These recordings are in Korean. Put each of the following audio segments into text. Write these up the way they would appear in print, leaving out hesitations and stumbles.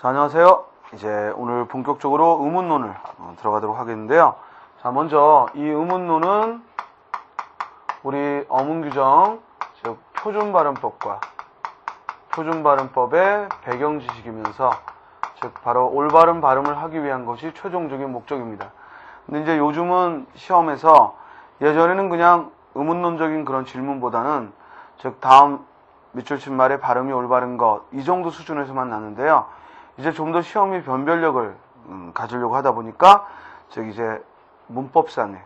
자, 안녕하세요. 이제 오늘 본격적으로 의문론을 들어가도록 하겠는데요. 자, 먼저 이 의문론은 우리 어문규정, 즉 표준발음법과 표준발음법의 배경 지식이면서 즉 바로 올바른 발음을 하기 위한 것이 최종적인 목적입니다. 근데 이제 요즘은 시험에서 예전에는 그냥 의문론적인 그런 질문보다는 즉 다음 밑줄 친 말의 발음이 올바른 것 이 정도 수준에서만 나는데요. 이제 좀 더 시험이 변별력을 가지려고 하다 보니까 즉 이제 문법상의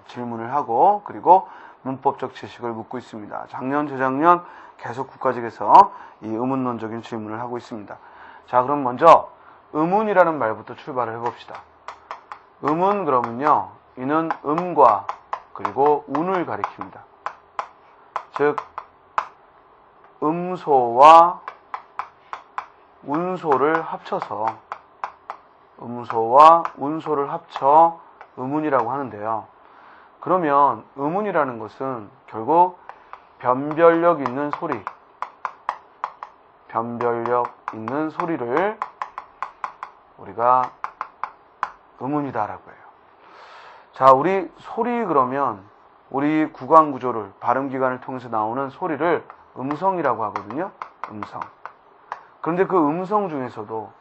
질문을 하고 그리고 문법적 지식을 묻고 있습니다. 작년, 재작년 계속 국가직에서 이 의문론적인 질문을 하고 있습니다. 자, 그럼 먼저 의문이라는 말부터 출발을 해봅시다. 의문 그러면요, 이는 음과 그리고 운을 가리킵니다. 즉 음소와 운소를 합쳐서 음소와 운소를 합쳐 의문이라고 하는데요. 그러면 의문이라는 것은 결국 변별력 있는 소리, 변별력 있는 소리를 우리가 의문이다라고 해요. 자, 우리 소리 그러면 우리 구강 구조를 발음기관을 통해서 나오는 소리를 음성이라고 하거든요. 음성. 그런데 그 음성 중에서도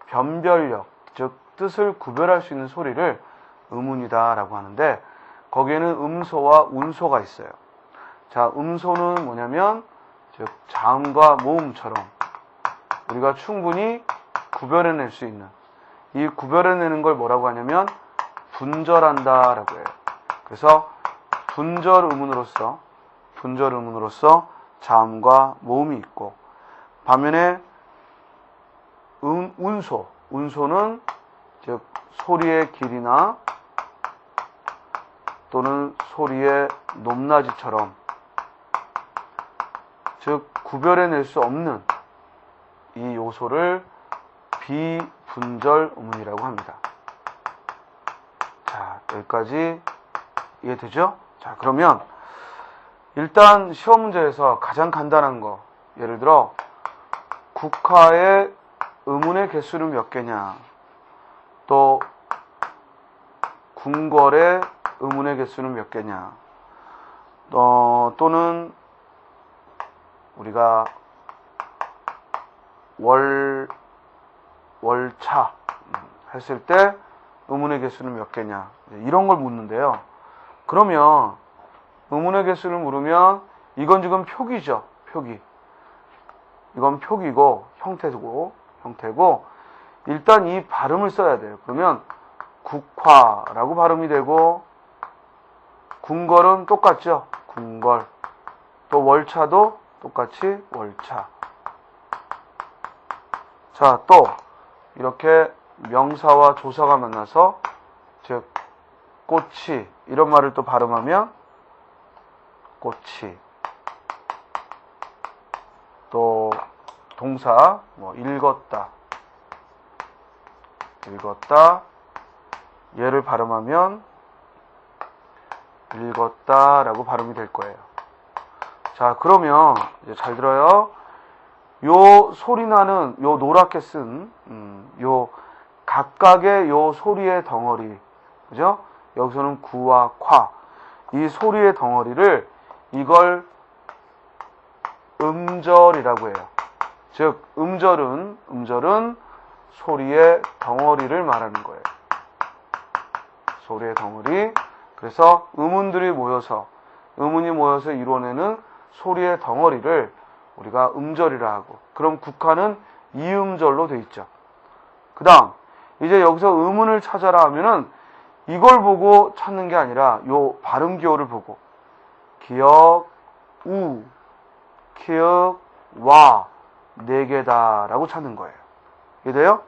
변별력, 즉 뜻을 구별할 수 있는 소리를 의문이다라고 하는데 거기에는 음소와 운소가 있어요. 자, 음소는 뭐냐면 즉 자음과 모음처럼 우리가 충분히 구별해낼 수 있는 이 구별해내는 걸 뭐라고 하냐면 분절한다라고 해요. 그래서 분절 의문으로서 자음과 모음이 있고 반면에 운소는 즉 소리의 길이나 또는 소리의 높낮이처럼 즉 구별해낼 수 없는 이 요소를 비분절 의문이라고 합니다. 자, 여기까지 이해되죠? 자, 그러면 일단 시험 문제에서 가장 간단한 거, 예를 들어 국화의 의문의 개수는 몇 개냐, 또 궁궐의 의문의 개수는 몇 개냐, 또는 우리가 월차 했을 때 의문의 개수는 몇 개냐, 이런 걸 묻는데요. 그러면 의문의 개수를 물으면 이건 지금 표기죠. 표기. 이건 표기고 형태고 일단 이 발음을 써야 돼요. 그러면 국화라고 발음이 되고 궁궐은 똑같죠. 궁궐. 또 월차도 똑같이 월차. 자, 또 이렇게 명사와 조사가 만나서 즉 꽃이 이런 말을 또 발음하면 꽃이. 또 동사 읽었다 얘를 발음하면 읽었다라고 발음이 될 거예요. 자, 그러면 이제 잘 들어요. 요 소리 나는 요 노랗게 쓴 요 각각의 요 소리의 덩어리, 그죠? 여기서는 구와 夸이 소리의 덩어리를 이걸 음절이라고 해요. 즉 음절은 소리의 덩어리를 말하는 거예요. 소리의 덩어리. 그래서 의문이 모여서 이루어내는 소리의 덩어리를 우리가 음절이라 하고, 그럼 국화는 이음절로 돼 있죠. 그 다음 이제 여기서 의문을 찾아라 하면은 이걸 보고 찾는 게 아니라 요 발음 기호를 보고 기역, 우, 키읔, 와, 네 개다라고 찾는 거예요. 이해돼요?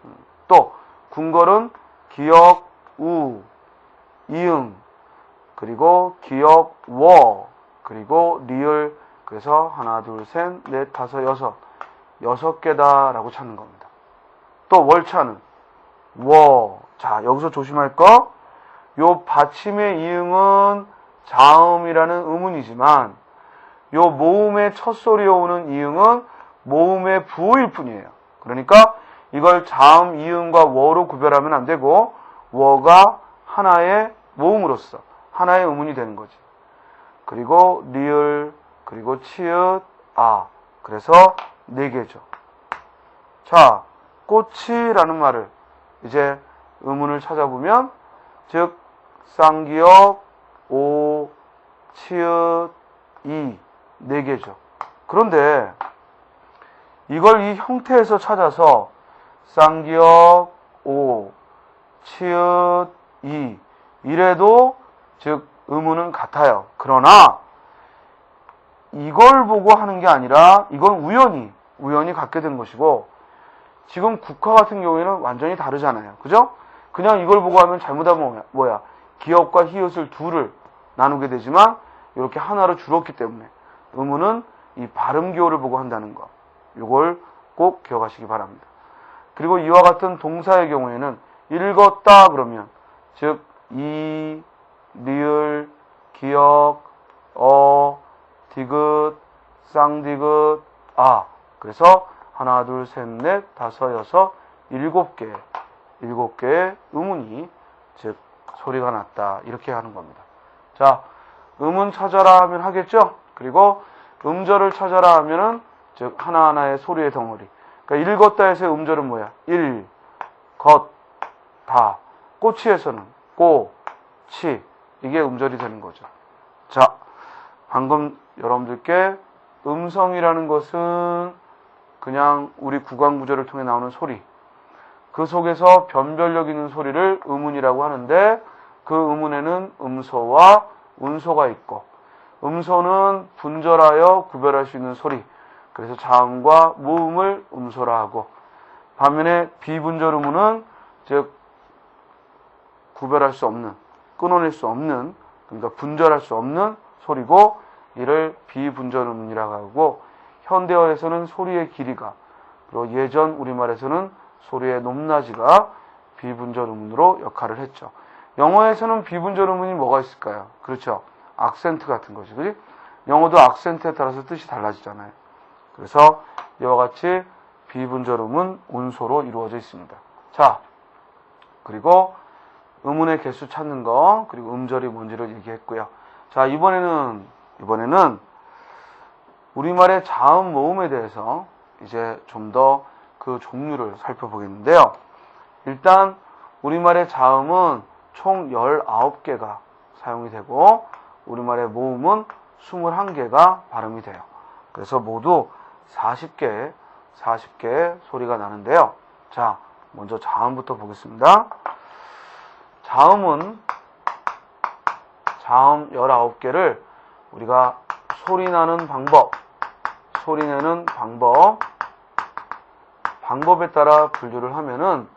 또 궁궐은 기역, 우, 이응, 그리고 기역, 워, 그리고 리을. 그래서 하나, 둘, 셋, 넷, 다섯, 여섯 개다라고 찾는 겁니다. 또 월차는 워. 자, 여기서 조심할 거, 요 받침의 이응은 자음이라는 의문이지만 요 모음의 첫 소리에 오는 이응은 모음의 부호일 뿐이에요. 그러니까 이걸 자음, 이음과 워로 구별하면 안 되고 워가 하나의 모음으로서 하나의 음운이 되는 거지. 그리고 리을, 그리고 치읓, 아. 그래서 4개죠. 자, 꽃이라는 말을 이제 음운을 찾아보면 즉 쌍기역, 오, 치읓, 이 4개죠. 그런데 이걸 이 형태에서 찾아서 쌍기역, 오, 치읓, 이 이래도 즉 음운은 같아요. 그러나 이걸 보고 하는 게 아니라 이건 우연히 갖게 된 것이고 지금 국화 같은 경우에는 완전히 다르잖아요. 그죠? 그냥 이걸 보고 하면 잘못하면 뭐야? 기역과 히읗을 둘을 나누게 되지만 이렇게 하나로 줄었기 때문에 음운은 이 발음 기호를 보고 한다는 거. 이걸 꼭 기억하시기 바랍니다. 그리고 이와 같은 동사의 경우에는 읽었다 그러면 즉 이, 리을, 기역, 디귿, 쌍디귿, 아. 그래서 하나, 둘, 셋, 넷, 다섯, 여섯, 7개의 음운이 즉 소리가 났다. 이렇게 하는 겁니다. 자, 음운 찾아라 하면 하겠죠? 그리고 음절을 찾아라 하면은 즉 하나하나의 소리의 덩어리. 그러니까 읽었다에서의 음절은 뭐야? 일, 것, 다. 꼬치에서는 꼬, 치. 이게 음절이 되는 거죠. 자, 방금 여러분들께 음성이라는 것은 그냥 우리 구강구조를 통해 나오는 소리. 그 속에서 변별력 있는 소리를 음운이라고 하는데 그 음운에는 음소와 운소가 있고 음소는 분절하여 구별할 수 있는 소리. 그래서 자음과 모음을 음소라 하고 반면에 비분절 음운은 즉 구별할 수 없는, 끊어낼 수 없는, 그러니까 분절할 수 없는 소리고 이를 비분절 음운이라고 하고 현대어에서는 소리의 길이가 그리고 예전 우리말에서는 소리의 높낮이가 비분절 음운으로 역할을 했죠. 영어에서는 비분절 음운이 뭐가 있을까요? 그렇죠. 악센트 같은 거지. 그지? 영어도 악센트에 따라서 뜻이 달라지잖아요. 그래서 이와 같이 비분절 음운 운소로 이루어져 있습니다. 자, 그리고 음운의 개수 찾는 거, 그리고 음절이 뭔지를 얘기했고요. 자, 이번에는 우리말의 자음 모음에 대해서 이제 좀 더 그 종류를 살펴보겠는데요. 일단 우리말의 자음은 총 19개가 사용이 되고 우리말의 모음은 21개가 발음이 돼요. 그래서 모두 40개의 소리가 나는데요. 자, 먼저 자음부터 보겠습니다. 자음은 자음 19개를 우리가 소리나는 방법, 소리내는 방법에 따라 분류를 하면은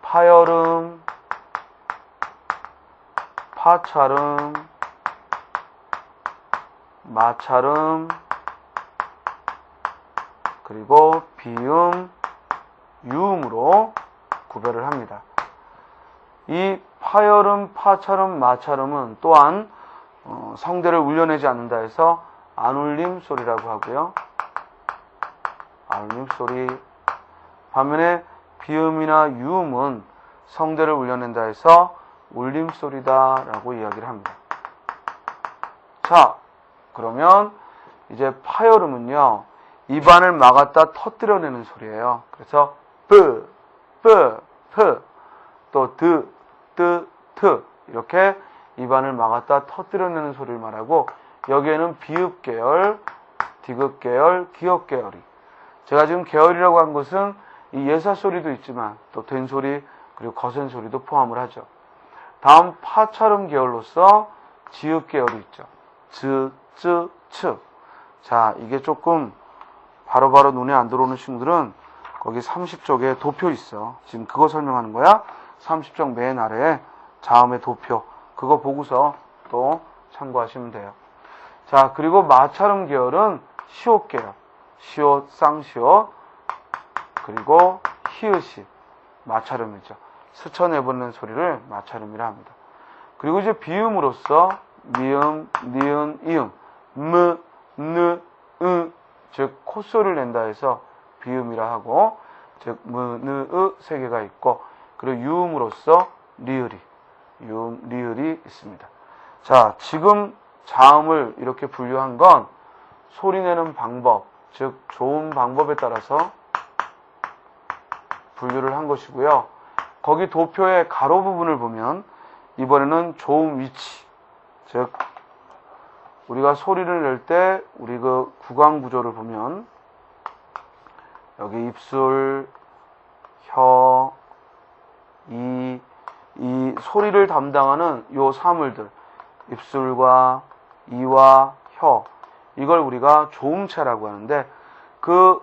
파열음, 파찰음, 마찰음, 그리고 비음, 유음으로 구별을 합니다. 이 파열음, 파찰음, 마찰음은 또한 성대를 울려내지 않는다 해서 안울림 소리라고 하고요. 안울림 소리. 반면에 비음이나 유음은 성대를 울려낸다 해서 울림 소리다 라고 이야기를 합니다. 자, 그러면 이제 파열음은요, 입안을 막았다 터뜨려내는 소리예요. 그래서 뿌, 뿌, 푸, 또 드, 뜨, 트 이렇게 입안을 막았다 터뜨려내는 소리를 말하고 여기에는 비읍 계열, 디귿 계열, 기역 계열이 제가 지금 계열이라고 한 것은 이 예사 소리도 있지만 또 된 소리 그리고 거센 소리도 포함을 하죠. 다음 파찰음 계열로서 지읒 계열이 있죠. 즈, 쯔, 츠. 자, 이게 조금 바로바로 눈에 안 들어오는 친구들은 거기 30쪽에 도표 있어. 지금 그거 설명하는 거야. 30쪽 맨 아래에 자음의 도표. 그거 보고서 또 참고하시면 돼요. 자, 그리고 마찰음 계열은 시옷 계열. 시옷, 쌍시옷. 그리고 히읗이 마찰음이죠. 스쳐내보는 소리를 마찰음이라 합니다. 그리고 이제 비음으로서 미음, 니은, 이음, 므, 느, 으, 즉 콧소리를 낸다 해서 비음이라 하고 즉 무느의 세 개가 있고, 그리고 유음으로서 리을이 있습니다. 자, 지금 자음을 이렇게 분류한 건 소리내는 방법, 즉 좋은 방법에 따라서 분류를 한 것이고요. 거기 도표의 가로 부분을 보면 이번에는 좋은 위치, 즉 우리가 소리를 낼 때 우리 그 구강 구조를 보면 여기 입술, 혀, 이 소리를 담당하는 요 사물들, 입술과 이와 혀, 이걸 우리가 조음체라고 하는데, 그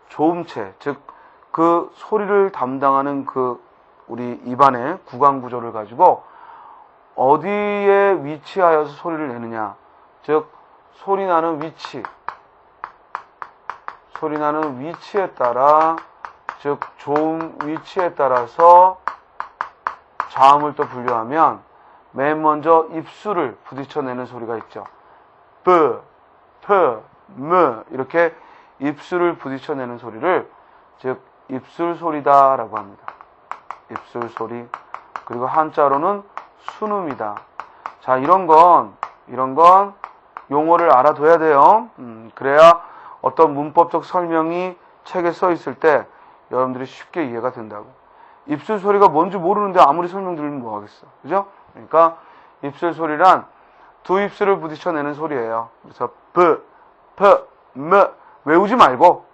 조음체, 즉 그 소리를 담당하는 그 우리 입안의 구강 구조를 가지고 어디에 위치하여서 소리를 내느냐, 즉 소리 나는 위치에 따라, 즉 조음 위치에 따라서 자음을 또 분류하면 맨 먼저 입술을 부딪혀내는 소리가 있죠. 뿌, 푸, 무 이렇게 입술을 부딪혀내는 소리를 즉 입술 소리다라고 합니다. 입술 소리. 그리고 한자로는 순음이다. 자, 이런 건 용어를 알아둬야 돼요. 그래야 어떤 문법적 설명이 책에 써 있을 때 여러분들이 쉽게 이해가 된다고. 입술 소리가 뭔지 모르는데 아무리 설명드리면 뭐 하겠어. 그죠? 그러니까 입술 소리란 두 입술을 부딪혀내는 소리예요. 그래서 뿌, 푸, 무 외우지 말고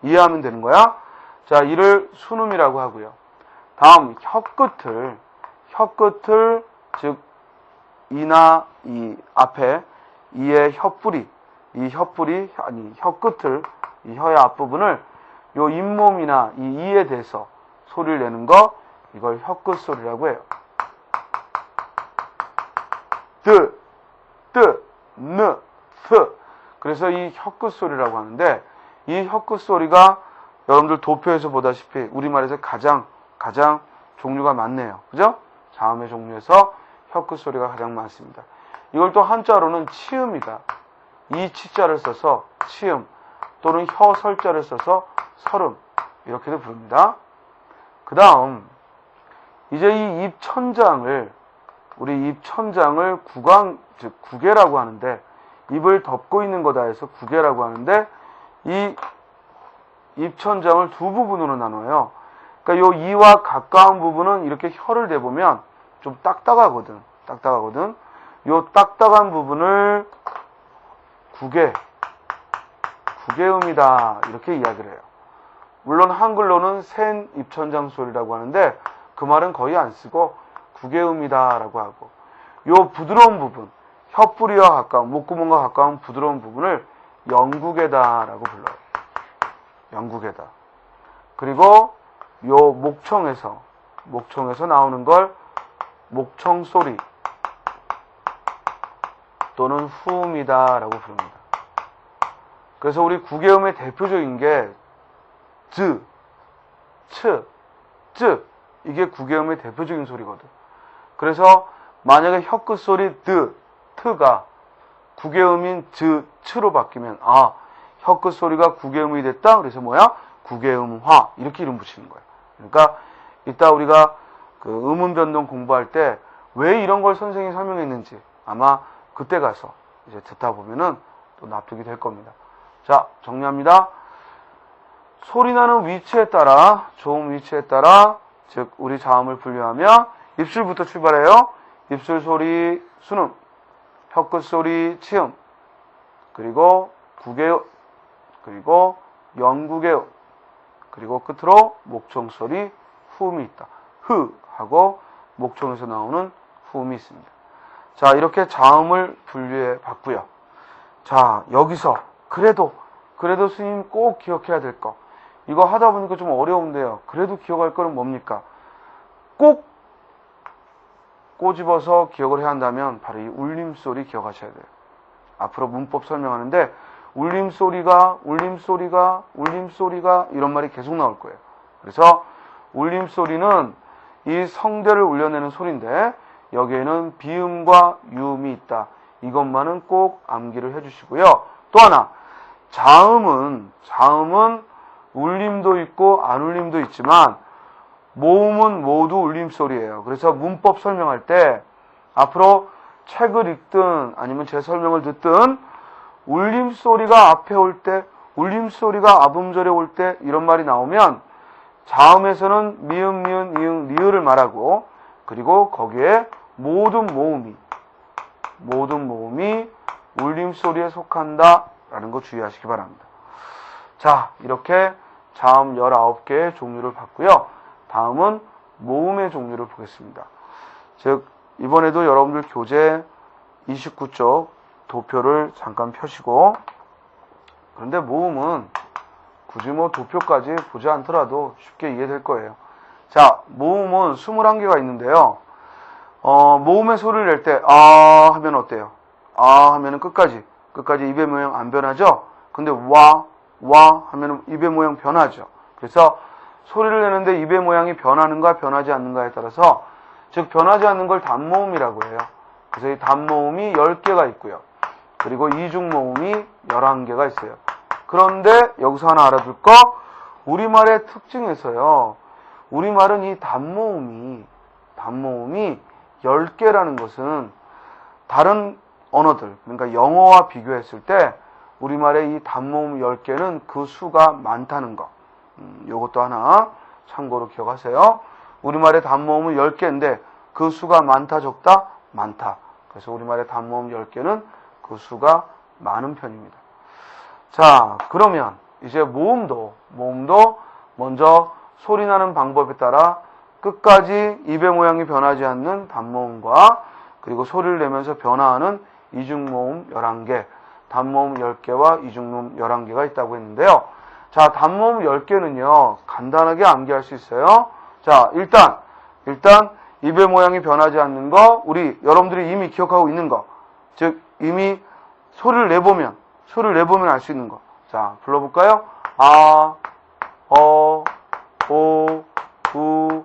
이해하면 되는 거야. 자, 이를 순음이라고 하고요. 다음 혀끝을 즉 이나 이 앞에 이의 혀끝을 이 혀의 앞부분을 요 잇몸이나 이 이에 대해서 소리를 내는 거, 이걸 혀끝 소리라고 해요. 뜨, 느, 스. 그래서 이 혀끝 소리라고 하는데, 이 혀끝 소리가 여러분들 도표에서 보다시피 우리말에서 가장 종류가 많네요. 그죠? 자음의 종류에서 혀끝 소리가 가장 많습니다. 이걸 또 한자로는 치음이다. 이 치자를 써서 치음, 또는 혀설자를 써서 설음, 이렇게도 부릅니다. 그 다음 이제 이 입천장을 구강, 즉 구개라고 하는데, 입을 덮고 있는 거다 해서 구개라고 하는데, 이 입천장을 두 부분으로 나눠요. 그러니까 요 이와 가까운 부분은 이렇게 혀를 대보면 좀 딱딱하거든. 요 딱딱한 부분을 구개음이다, 이렇게 이야기를 해요. 물론 한글로는 센 입천장 소리라고 하는데 그 말은 거의 안 쓰고 구개음이다라고 하고, 요 부드러운 부분, 혀뿌리와 가까운, 목구멍과 가까운 부드러운 부분을 영구개다라고 불러요. 영구개다. 그리고 요 목청에서 나오는 걸 목청소리 또는 후음이다라고 부릅니다. 그래서 우리 구개음의 대표적인 게 즈, 츠, 쯔, 이게 구개음의 대표적인 소리거든. 그래서 만약에 혀끝 소리 트가 구개음인 즈, 츠로 바뀌면 혀끝 소리가 구개음이 됐다. 그래서 뭐야? 구개음화, 이렇게 이름 붙이는 거야. 그러니까 이따 우리가 그 음운 변동 공부할 때 왜 이런 걸 선생님이 설명했는지 아마 그때 가서 이제 듣다 보면은 또 납득이 될 겁니다. 자, 정리합니다. 소리 나는 위치에 따라, 조음 위치에 따라, 즉 우리 자음을 분류하면 입술부터 출발해요. 입술 소리 순음, 혀끝 소리 치음, 그리고 구개음, 그리고 영구개음, 그리고 끝으로 목청 소리 후음이 있다. 흐 하고 목청에서 나오는 후음이 있습니다. 자, 이렇게 자음을 분류해 봤고요. 자, 여기서 그래도 스님 꼭 기억해야 될 거, 이거 하다 보니까 좀 어려운데요. 그래도 기억할 거는 뭡니까? 꼭 꼬집어서 기억을 해야 한다면 바로 이 울림소리 기억하셔야 돼요. 앞으로 문법 설명하는데 울림소리가 이런 말이 계속 나올 거예요. 그래서 울림소리는 이 성대를 울려내는 소리인데 여기에는 비음과 유음이 있다. 이것만은 꼭 암기를 해주시고요. 또 하나, 자음은 울림도 있고 안 울림도 있지만 모음은 모두 울림소리예요. 그래서 문법 설명할 때 앞으로 책을 읽든 아니면 제 설명을 듣든 울림소리가 앞에 올 때, 울림소리가 앞음절에 올 때 이런 말이 나오면 자음에서는 미음, 미은, 이응, 리을을 말하고 그리고 거기에 모든 모음이 울림소리에 속한다 라는 거 주의하시기 바랍니다. 자, 이렇게 자음 19개의 종류를 봤고요. 다음은 모음의 종류를 보겠습니다. 즉 이번에도 여러분들 교재 29쪽 도표를 잠깐 펴시고, 그런데 모음은 굳이 뭐 도표까지 보지 않더라도 쉽게 이해될 거예요. 자, 모음은 21개가 있는데요. 모음의 소리를 낼 때 아 하면 어때요? 아 하면은 끝까지 입의 모양 안 변하죠? 근데 와 하면은 입의 모양 변하죠. 그래서 소리를 내는데 입의 모양이 변하는가 변하지 않는가에 따라서, 즉 변하지 않는 걸 단모음이라고 해요. 그래서 이 단모음이 10개가 있고요. 그리고 이중모음이 11개가 있어요. 그런데 여기서 하나 알아둘 거, 우리말의 특징에서요. 우리말은 이 단모음이 10개라는 것은 다른 언어들, 그러니까 영어와 비교했을 때 우리말의 이 단모음 10개는 그 수가 많다는 거. 요것도 하나 참고로 기억하세요. 우리말의 단모음은 10개인데 그 수가 많다 적다? 많다. 그래서 우리말의 단모음 10개는 그 수가 많은 편입니다. 자, 그러면 이제 모음도 먼저 소리 나는 방법에 따라 끝까지 입의 모양이 변하지 않는 단모음과 그리고 소리를 내면서 변화하는 이중모음 11개, 단모음 10개와 이중모음 11개가 있다고 했는데요. 자, 단모음 10개는요, 간단하게 암기할 수 있어요. 자, 일단 입의 모양이 변하지 않는 거, 여러분들이 이미 기억하고 있는 거, 즉 이미 소리를 내보면 알 수 있는 거. 자, 불러볼까요? 아, 어, 오, 우,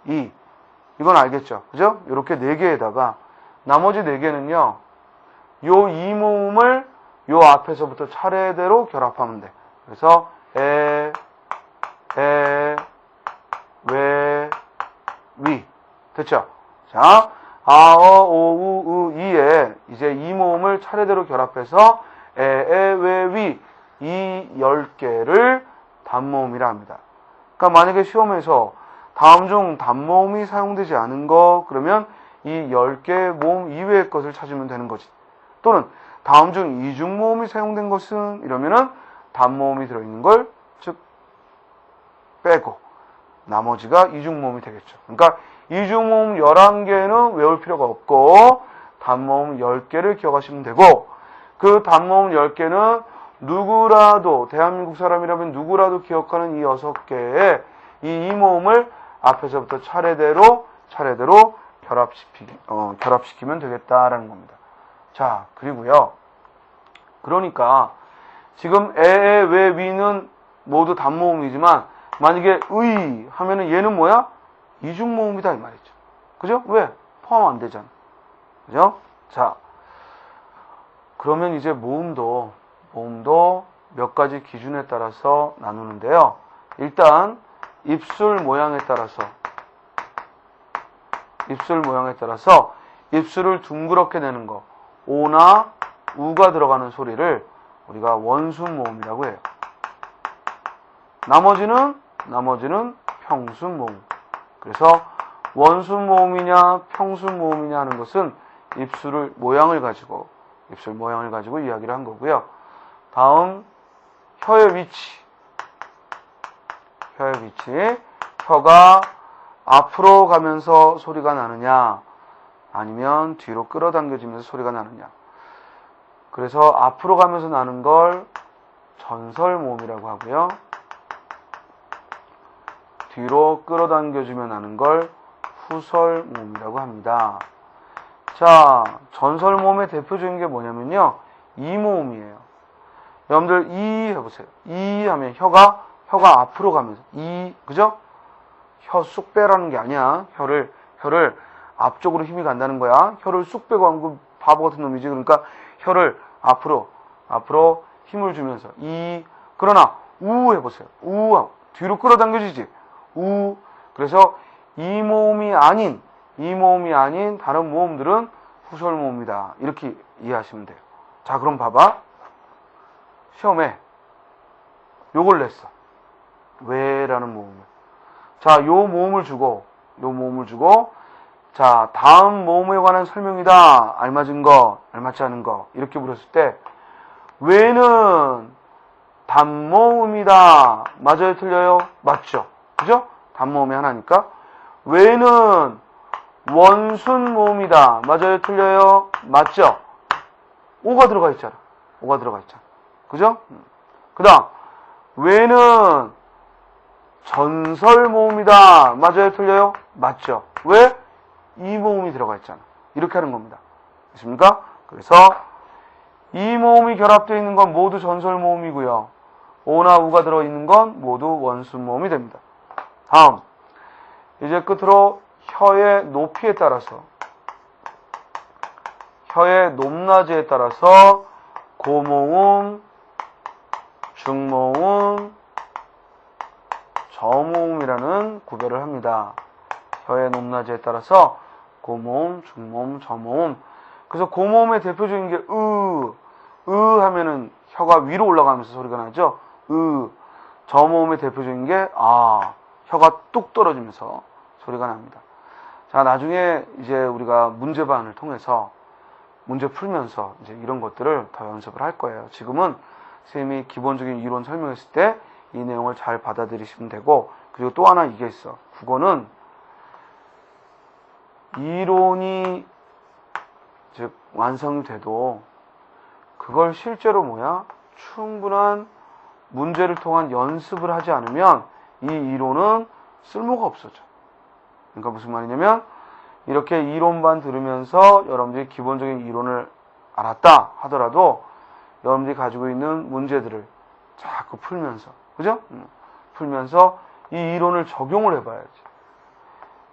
이. 이건 알겠죠? 그죠? 이렇게 4개에다가 나머지 4개는요, 요 이모음을 요 앞에서부터 차례대로 결합하면 돼. 그래서 에, 웨, 위. 됐죠? 자, 아, 어, 오, 우, 이에 이제 이모음을 차례대로 결합해서 웨, 위. 이 10개를 단모음이라 합니다. 그러니까 만약에 시험에서 다음 중 단모음이 사용되지 않은 거, 그러면 이 10개의 모음 이외의 것을 찾으면 되는 거지. 또는 다음 중 이중모음이 사용된 것은, 이러면은 단모음이 들어있는 걸, 즉 빼고 나머지가 이중모음이 되겠죠. 그러니까 이중모음 11개는 외울 필요가 없고 단모음 10개를 기억하시면 되고, 그 단모음 10개는 누구라도, 대한민국 사람이라면 누구라도 기억하는 이 6개의 이 이모음을 앞에서부터 차례대로 결합시키면 되겠다라는 겁니다. 자, 그리고요. 그러니까 지금 에, 웨, 위는 모두 단모음이지만 만약에 의 하면은 얘는 뭐야? 이중모음이다 이 말이죠. 그죠? 왜? 포함 안 되잖아. 그죠? 자, 그러면 이제 모음도 몇 가지 기준에 따라서 나누는데요. 일단 입술 모양에 따라서 입술을 둥그렇게 내는 거, 오나 우가 들어가는 소리를 우리가 원순모음이라고 해요. 나머지는 평순모음. 그래서 원순모음이냐 평순모음이냐 하는 것은 입술 모양을 가지고 이야기를 한 거고요. 다음 혀의 위치. 혀가 앞으로 가면서 소리가 나느냐 아니면 뒤로 끌어당겨지면서 소리가 나느냐. 그래서 앞으로 가면서 나는 걸 전설모음이라고 하고요. 뒤로 끌어당겨주면 나는 걸 후설모음이라고 합니다. 자, 전설모음의 대표적인 게 뭐냐면요, 이모음이에요. 여러분들 이 해보세요. 이 하면 혀가 앞으로 가면서 그죠? 혀 쑥 빼라는 게 아니야. 혀를 앞쪽으로 힘이 간다는 거야. 혀를 쑥 빼고 한 그 바보 같은 놈이지. 그러니까 혀를 앞으로 힘을 주면서 그러나 우 해보세요. 우 뒤로 끌어당겨지지. 우. 그래서 이 모음이 아닌 다른 모음들은 후설 모음이다. 이렇게 이해하시면 돼요. 자, 그럼 봐봐. 시험에 요걸 냈어. 왜라는 모음을. 자, 요 모음을 주고 자, 다음 모음에 관한 설명이다. 알맞은 거, 알맞지 않은 거. 이렇게 물었을 때 왜는 단모음이다. 맞아요, 틀려요? 맞죠? 그죠? 단모음이 하나니까. 왜는 원순모음이다. 맞아요, 틀려요? 맞죠? 오가 들어가 있잖아. 그죠? 그 다음, 왜는 전설모음이다. 맞아요, 틀려요? 맞죠? 왜? 이 모음이 들어가 있잖아. 이렇게 하는 겁니다. 됐습니까? 그래서 이 모음이 결합되어 있는 건 모두 전설모음이고요. 오나 우가 들어있는 건 모두 원순모음이 됩니다. 다음, 이제 끝으로 혀의 높이에 따라서, 혀의 높낮이에 따라서 고모음, 중모음, 저모음이라는 구별을 합니다. 혀의 높낮이에 따라서 고모음, 중모음, 저모음. 그래서 고모음의 대표적인 게 하면은 혀가 위로 올라가면서 소리가 나죠. 저모음의 대표적인 게 혀가 뚝 떨어지면서 소리가 납니다. 자, 나중에 이제 우리가 문제반을 통해서 문제 풀면서 이제 이런 것들을 더 연습을 할 거예요. 지금은 선생님이 기본적인 이론 설명했을 때 이 내용을 잘 받아들이시면 되고, 그리고 또 하나 이게 있어. 국어는 이론이 즉 완성이 돼도 그걸 실제로 충분한 문제를 통한 연습을 하지 않으면 이 이론은 쓸모가 없어져. 그러니까 무슨 말이냐면 이렇게 이론만 들으면서 여러분들이 기본적인 이론을 알았다 하더라도 여러분들이 가지고 있는 문제들을 자꾸 풀면서, 그죠? 풀면서 이 이론을 적용을 해봐야지.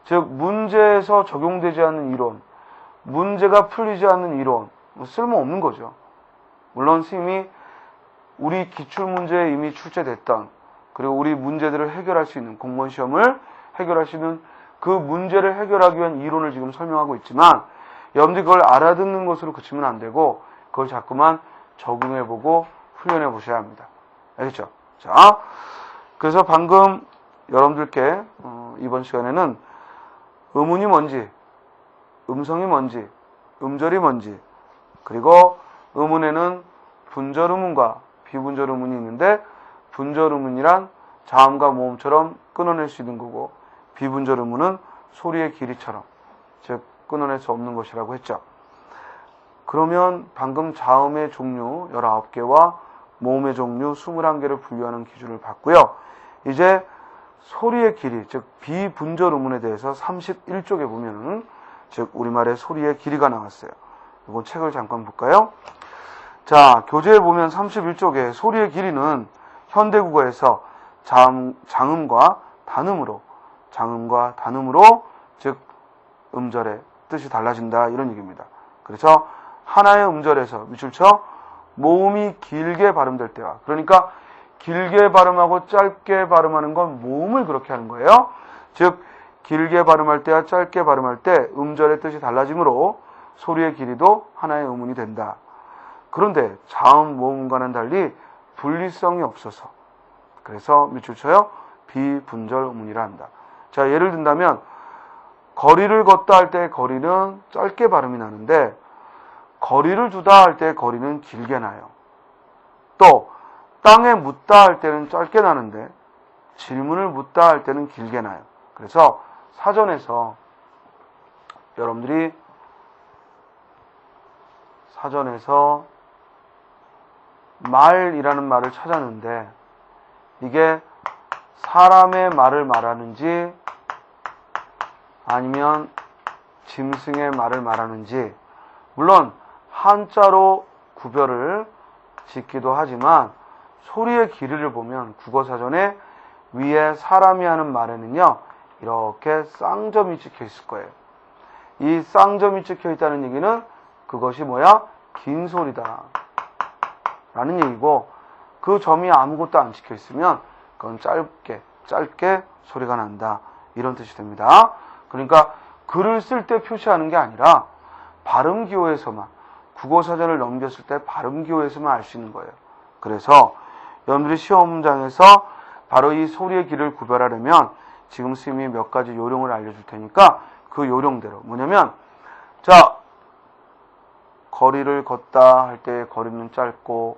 즉 문제에서 적용되지 않는 이론, 문제가 풀리지 않는 이론, 쓸모없는 거죠. 물론 선생님이 우리 기출문제에 이미 출제됐던, 그리고 우리 문제들을 해결할 수 있는, 공무원 시험을 해결할 수 있는 그 문제를 해결하기 위한 이론을 지금 설명하고 있지만, 여러분들이 그걸 알아듣는 것으로 그치면 안 되고 그걸 자꾸만 적용해보고 훈련해 보셔야 합니다. 알겠죠? 자, 그래서 방금 여러분들께 이번 시간에는 음운이 뭔지, 음성이 뭔지, 음절이 뭔지, 그리고 음운에는 분절음운과 비분절음운이 있는데, 분절음운이란 자음과 모음처럼 끊어낼 수 있는 거고, 비분절음운은 소리의 길이처럼, 즉 끊어낼 수 없는 것이라고 했죠. 그러면 방금 자음의 종류 19개와 모음의 종류 21개를 분류하는 기준을 봤고요. 이제 소리의 길이, 즉 비분절음운에 대해서 31쪽에 보면은, 즉 우리말의 소리의 길이가 나왔어요. 이건 책을 잠깐 볼까요? 자, 교재에 보면 31쪽에 소리의 길이는 현대국어에서 장음과 단음으로, 즉 음절의 뜻이 달라진다, 이런 얘기입니다. 그래서 하나의 음절에서 밑줄쳐 모음이 길게 발음될 때와, 그러니까 길게 발음하고 짧게 발음하는 건 모음을 그렇게 하는 거예요. 즉 길게 발음할 때와 짧게 발음할 때 음절의 뜻이 달라지므로 소리의 길이도 하나의 음운이 된다. 그런데 자음, 모음과는 달리 분리성이 없어서, 그래서 밑줄 쳐요. 비분절 음운이라 한다. 자, 예를 든다면 거리를 걷다 할 때 거리는 짧게 발음이 나는데, 거리를 두다 할 때 거리는 길게 나요. 또 땅에 묻다 할 때는 짧게 나는데 질문을 묻다 할 때는 길게 나요. 그래서 사전에서 여러분들이 말이라는 말을 찾았는데, 이게 사람의 말을 말하는지 아니면 짐승의 말을 말하는지, 물론 한자로 구별을 짓기도 하지만 소리의 길이를 보면 국어사전에 위에 사람이 하는 말에는요 이렇게 쌍점이 찍혀 있을 거예요. 이 쌍점이 찍혀 있다는 얘기는 그것이 긴 소리다 라는 얘기고, 그 점이 아무것도 안 찍혀 있으면 그건 짧게 소리가 난다. 이런 뜻이 됩니다. 그러니까 글을 쓸 때 표시하는 게 아니라 발음기호에서만, 국어사전을 넘겼을 때 발음기호에서만 알 수 있는 거예요. 그래서 여러분들이 시험장에서 바로 이 소리의 길을 구별하려면 지금 선생님이 몇 가지 요령을 알려줄 테니까 그 요령대로, 뭐냐면, 자, 거리를 걷다 할 때 거리는 짧고,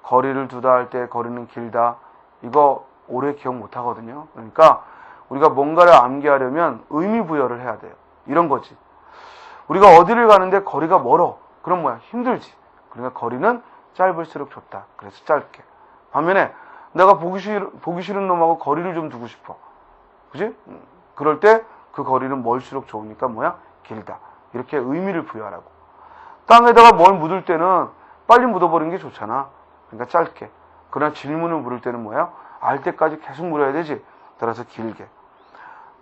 거리를 두다 할 때 거리는 길다. 이거 오래 기억 못 하거든요. 그러니까 우리가 뭔가를 암기하려면 의미 부여를 해야 돼요. 이런 거지. 우리가 어디를 가는데 거리가 멀어. 그럼 뭐야? 힘들지. 그러니까 거리는 짧을수록 좋다. 그래서 짧게. 반면에 내가 보기 싫은 놈하고 거리를 좀 두고 싶어. 그지? 그럴 때 그 거리는 멀수록 좋으니까 뭐야? 길다. 이렇게 의미를 부여하라고. 땅에다가 뭘 묻을 때는 빨리 묻어버리는 게 좋잖아. 그러니까 짧게. 그러나 질문을 물을 때는 뭐야? 알 때까지 계속 물어야 되지. 따라서 길게.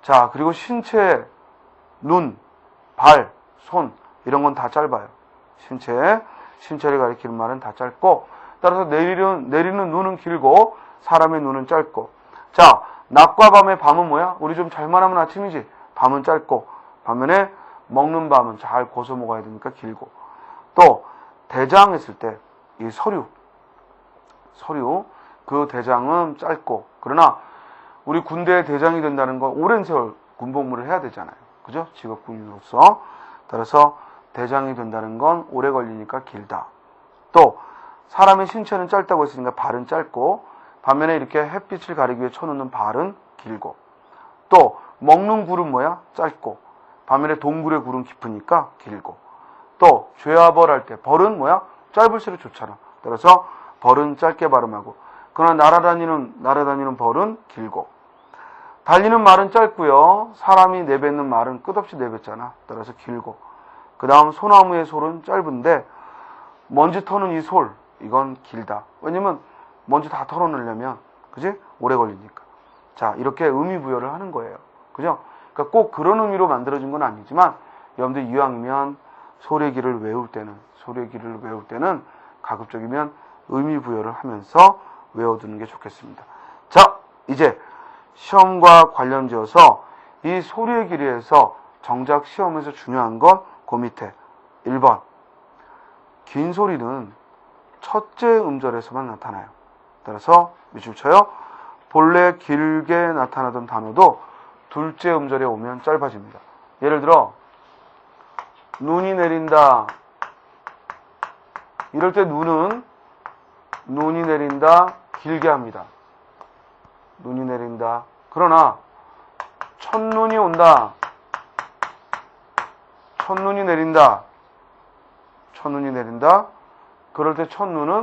자, 그리고 신체, 눈, 발, 손 이런 건 다 짧아요. 신체를 가리키는 말은 다 짧고, 따라서 내리는 눈은 길고 사람의 눈은 짧고. 자, 낮과 밤의 밤은 뭐야? 우리 좀 잘 말하면 아침이지. 밤은 짧고, 반면에 먹는 밤은 잘 고소 먹어야 되니까 길고. 또 대장했을 때 이 서류 그 대장은 짧고, 그러나 우리 군대의 대장이 된다는 건 오랜 세월 군복무를 해야 되잖아요. 그죠? 직업군인으로서. 따라서 대장이 된다는 건 오래 걸리니까 길다. 또 사람의 신체는 짧다고 했으니까 발은 짧고, 반면에 이렇게 햇빛을 가리기 위해 쳐놓는 발은 길고, 또 먹는 굴은 뭐야? 짧고, 반면에 동굴의 굴은 깊으니까 길고, 또 죄와 벌 할 때 벌은 뭐야? 짧을수록 좋잖아. 따라서 벌은 짧게 발음하고, 그러나 날아다니는 벌은 길고, 달리는 말은 짧고요. 사람이 내뱉는 말은 끝없이 내뱉잖아. 따라서 길고. 그 다음 소나무의 솔은 짧은데 먼지 터는 이 솔, 이건 길다. 왜냐면 먼지 다 털어내려면, 그지? 오래 걸리니까. 자, 이렇게 의미 부여를 하는 거예요. 그죠? 그러니까 꼭 그런 의미로 만들어진 건 아니지만, 여러분들 이왕이면 소리의 길을 외울 때는 가급적이면 의미 부여를 하면서 외워두는 게 좋겠습니다. 자, 이제 시험과 관련지어서 이 소리의 길이에서 정작 시험에서 중요한 건 그 밑에 1번. 긴 소리는 첫째 음절에서만 나타나요. 따라서 밑줄 쳐요. 본래 길게 나타나던 단어도 둘째 음절에 오면 짧아집니다. 예를 들어 눈이 내린다. 이럴 때 눈이 내린다 길게 합니다. 눈이 내린다. 그러나 첫눈이 온다. 첫눈이 내린다. 그럴 때 첫눈이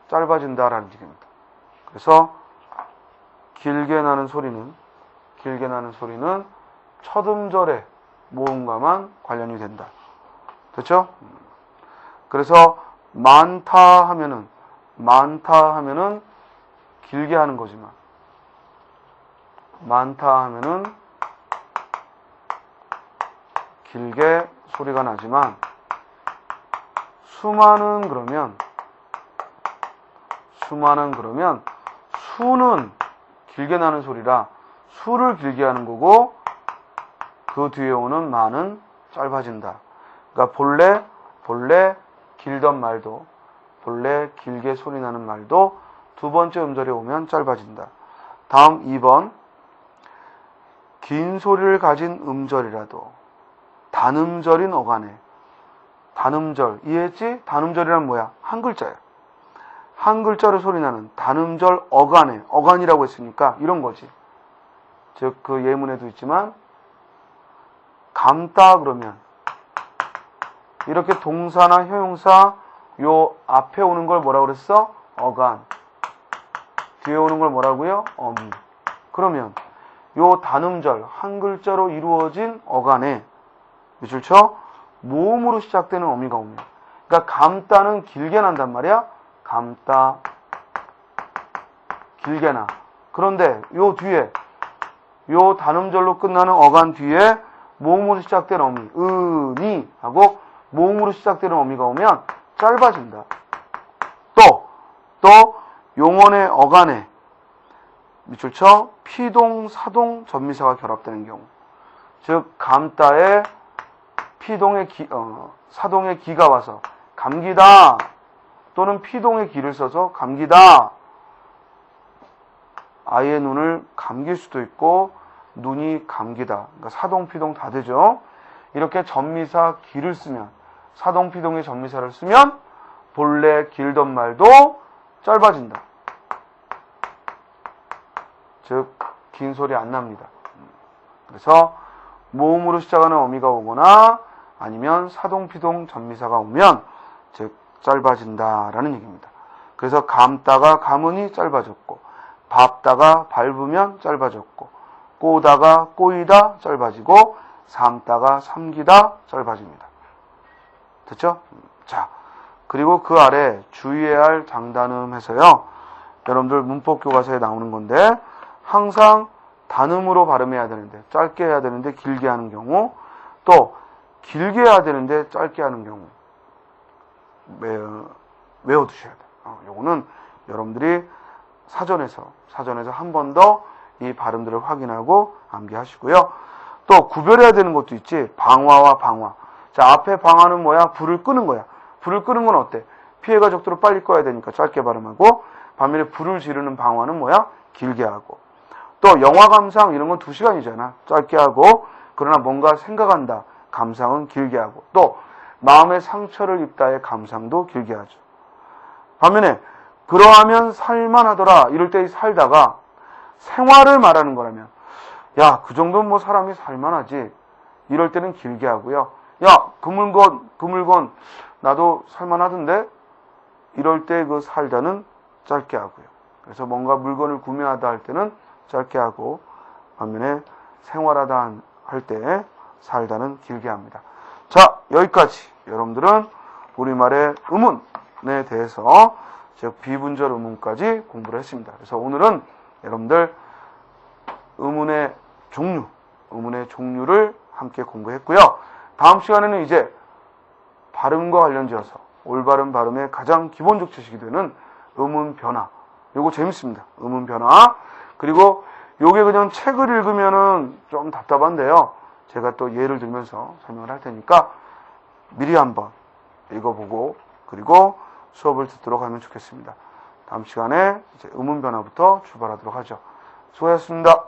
짧아진다라는 얘기입니다. 그래서 길게 나는 소리는 첫 음절의 모음과만 관련이 된다. 됐죠? 그래서 많다 하면은 길게 하는 거지만, 많다 하면은 길게 소리가 나지만, 수많은 그러면 수는 길게 나는 소리라 수를 길게 하는 거고, 그 뒤에 오는 많은 짧아진다. 그러니까 본래 길던 말도, 본래 길게 소리 나는 말도 두 번째 음절에 오면 짧아진다. 다음 2번. 긴 소리를 가진 음절이라도 단음절인 어간에, 단음절 이해했지? 단음절이란 뭐야? 한 글자야. 한 글자로 소리 나는 단음절 어간에, 어간이라고 했으니까 이런 거지. 즉 그 예문에도 있지만 감다 그러면 이렇게 동사나 형용사 요 앞에 오는 걸 뭐라고 그랬어? 어간. 뒤에 오는 걸 뭐라고요? 어미. 그러면 요 단음절 한 글자로 이루어진 어간에 밑줄 쳐 모음으로 시작되는 어미가 오면, 그러니까 감다는 길게 난단 말이야. 감다 길게 나. 그런데 요 뒤에 요 단음절로 끝나는 어간 뒤에 모음으로 시작된 어미, 은이 하고 모음으로 시작되는 어미가 오면 짧아진다. 또 용언의 어간에 밑줄 쳐 피동, 사동, 전미사가 결합되는 경우, 즉 감다에 피동의 사동의 기가 와서 감기다, 또는 피동의 기를 써서 감기다. 아이의 눈을 감길 수도 있고 눈이 감기다. 그러니까 사동, 피동 다 되죠. 이렇게 전미사 기를 쓰면, 사동, 피동의 전미사를 쓰면 본래 길던 말도 짧아진다. 즉 긴 소리 안 납니다. 그래서 모음으로 시작하는 어미가 오거나 아니면 사동, 피동, 전미사가 오면 즉 짧아진다라는 얘기입니다. 그래서 감다가 감으니 짧아졌고, 밟다가 밟으면 짧아졌고, 꼬다가 꼬이다 짧아지고, 삼다가 삼기다 짧아집니다. 됐죠? 자, 그리고 그 아래 주의해야 할 장단음에서요, 여러분들 문법 교과서에 나오는 건데, 항상 단음으로 발음해야 되는데 짧게 해야 되는데 길게 하는 경우, 또 길게 해야 되는데 짧게 하는 경우 외워두셔야 돼요. 요거는 여러분들이 사전에서 한 번 더 이 발음들을 확인하고 암기하시고요. 또 구별해야 되는 것도 있지. 방화와 방화. 자, 앞에 방화는 뭐야? 불을 끄는 거야. 불을 끄는 건 어때? 피해 가족들을 빨리 꺼야 되니까 짧게 발음하고, 반면에 불을 지르는 방화는 뭐야? 길게 하고. 또 영화 감상 이런 건 2시간이잖아. 짧게 하고, 그러나 뭔가 생각한다. 감상은 길게 하고. 또 마음의 상처를 입다의 감상도 길게 하죠. 반면에 그러하면 살만하더라 이럴 때 살다가 생활을 말하는 거라면, 야, 그 정도는 뭐 사람이 살만하지, 이럴 때는 길게 하고요. 야, 그 물건 나도 살만하던데, 이럴 때 그 살다는 짧게 하고요. 그래서 뭔가 물건을 구매하다 할 때는 짧게 하고, 반면에 생활하다 할 때 살다는 길게 합니다. 자, 여기까지 여러분들은 우리말의 음운에 대해서, 즉 비분절 음운까지 공부를 했습니다. 그래서 오늘은 여러분들 음운의 종류를 함께 공부했고요. 다음 시간에는 이제 발음과 관련지어서 올바른 발음의 가장 기본적 지식이 되는 음운 변화. 요거 재밌습니다. 음운 변화. 그리고 요게 그냥 책을 읽으면은 좀 답답한데요. 제가 또 예를 들면서 설명을 할 테니까 미리 한번 읽어보고 그리고 수업을 듣도록 하면 좋겠습니다. 다음 시간에 이제 음운 변화부터 출발하도록 하죠. 수고하셨습니다.